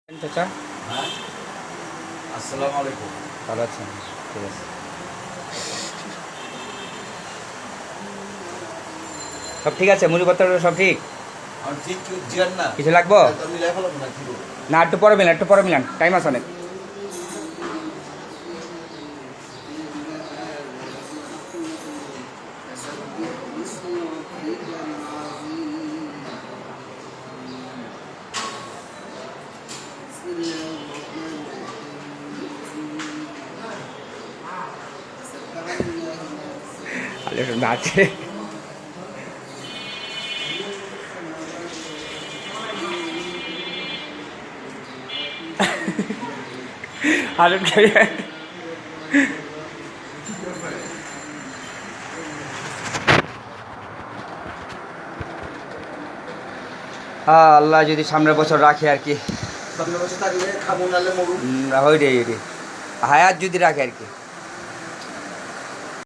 চাচা হ্যাঁ, আসসালামু আলাইকুম। ভালো আছেন? ঠিক আছে। সব ঠিক আছে? মুড়িপত্র সব ঠিক? আমি ঠিক জিয়ান না, কিছু লাগবো? আমি লেখা লাগবো না, কি বলবো? না, একটু পরে মিলান, টাইম আছে অনেক। নাচে হারুন খাই আল্লাহ যদি সামনের বছর রাখে আর কি, সামনে বছর থাকলে খাবো, নাহলে মরু। ওই রে হায়াত যদি রাখে আর কি।